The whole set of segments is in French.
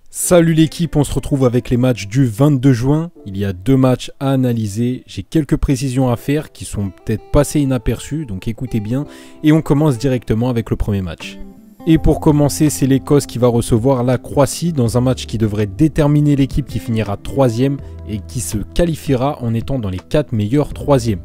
Salut l'équipe, on se retrouve avec les matchs du 22 juin. Il y a 2 matchs à analyser. J'ai quelques précisions à faire qui sont peut-être passées inaperçues, donc écoutez bien. Et on commence directement avec le premier match. Et pour commencer, c'est l'Écosse qui va recevoir la Croatie dans un match qui devrait déterminer l'équipe qui finira 3ème et qui se qualifiera en étant dans les 4 meilleurs 3ème.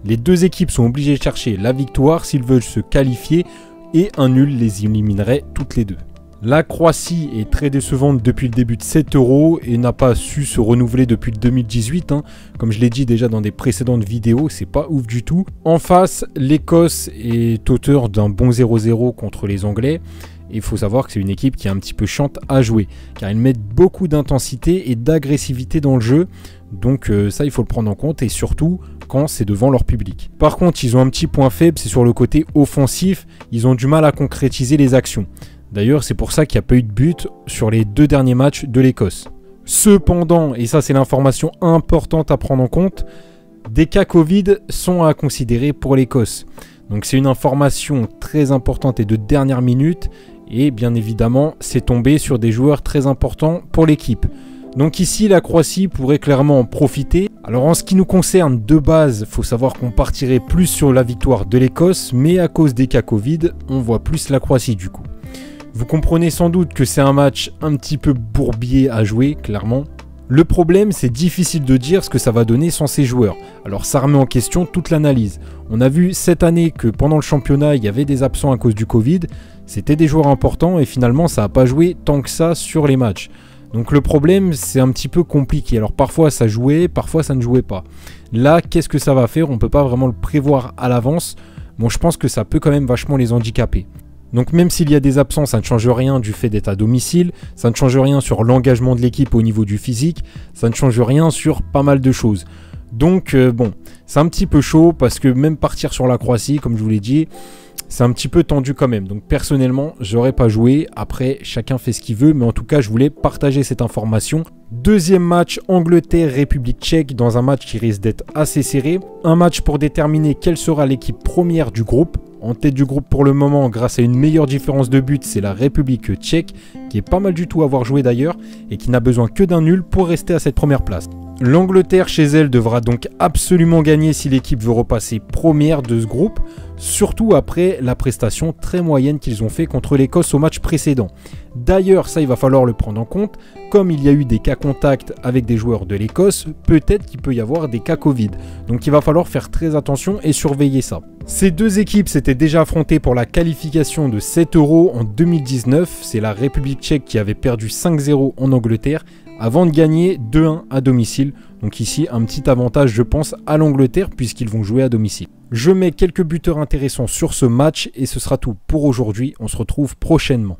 Les deux équipes sont obligées de chercher la victoire s'ils veulent se qualifier et un nul les éliminerait toutes les deux. La Croatie est très décevante depuis le début de cet Euro et n'a pas su se renouveler depuis 2018. Comme je l'ai dit déjà dans des précédentes vidéos, c'est pas ouf du tout. En face, l'Écosse est auteur d'un bon 0-0 contre les Anglais. Il faut savoir que c'est une équipe qui est un petit peu chiante à jouer, car ils mettent beaucoup d'intensité et d'agressivité dans le jeu. Donc ça, il faut le prendre en compte, et surtout quand c'est devant leur public. Par contre, ils ont un petit point faible, c'est sur le côté offensif. Ils ont du mal à concrétiser les actions. D'ailleurs, c'est pour ça qu'il n'y a pas eu de but sur les 2 derniers matchs de l'Écosse. Cependant, et ça c'est l'information importante à prendre en compte, des cas Covid sont à considérer pour l'Écosse. Donc c'est une information très importante et de dernière minute. Et bien évidemment, c'est tombé sur des joueurs très importants pour l'équipe. Donc ici, la Croatie pourrait clairement en profiter. Alors en ce qui nous concerne, de base, il faut savoir qu'on partirait plus sur la victoire de l'Écosse. Mais à cause des cas Covid, on voit plus la Croatie du coup. Vous comprenez sans doute que c'est un match un petit peu bourbier à jouer, clairement. Le problème, c'est difficile de dire ce que ça va donner sans ces joueurs. Alors ça remet en question toute l'analyse. On a vu cette année que pendant le championnat, il y avait des absents à cause du Covid. C'était des joueurs importants et finalement, ça n'a pas joué tant que ça sur les matchs. Donc le problème, c'est un petit peu compliqué. Alors parfois ça jouait, parfois ça ne jouait pas. Là, qu'est-ce que ça va faire? On ne peut pas vraiment le prévoir à l'avance. Bon, je pense que ça peut quand même vachement les handicaper. Donc même s'il y a des absents, ça ne change rien du fait d'être à domicile, ça ne change rien sur l'engagement de l'équipe au niveau du physique, ça ne change rien sur pas mal de choses. Donc bon, c'est un petit peu chaud parce que même partir sur la Croatie, comme je vous l'ai dit, c'est un petit peu tendu quand même. Donc personnellement, j'aurais pas joué. Après, chacun fait ce qu'il veut, mais en tout cas, je voulais partager cette information. Deuxième match, Angleterre-République tchèque, dans un match qui risque d'être assez serré. Un match pour déterminer quelle sera l'équipe première du groupe. En tête du groupe pour le moment, grâce à une meilleure différence de but, c'est la République tchèque, qui est pas mal du tout à avoir joué d'ailleurs, et qui n'a besoin que d'un nul pour rester à cette première place. L'Angleterre chez elle devra donc absolument gagner si l'équipe veut repasser première de ce groupe, surtout après la prestation très moyenne qu'ils ont fait contre l'Écosse au match précédent. D'ailleurs, ça il va falloir le prendre en compte, comme il y a eu des cas contacts avec des joueurs de l'Écosse, peut-être qu'il peut y avoir des cas Covid. Donc il va falloir faire très attention et surveiller ça. Ces deux équipes s'étaient déjà affrontées pour la qualification de cet Euro en 2019, c'est la République tchèque qui avait perdu 5-0 en Angleterre, avant de gagner 2-1 à domicile. Donc ici, un petit avantage, je pense, à l'Angleterre puisqu'ils vont jouer à domicile. Je mets quelques buteurs intéressants sur ce match et ce sera tout pour aujourd'hui. On se retrouve prochainement.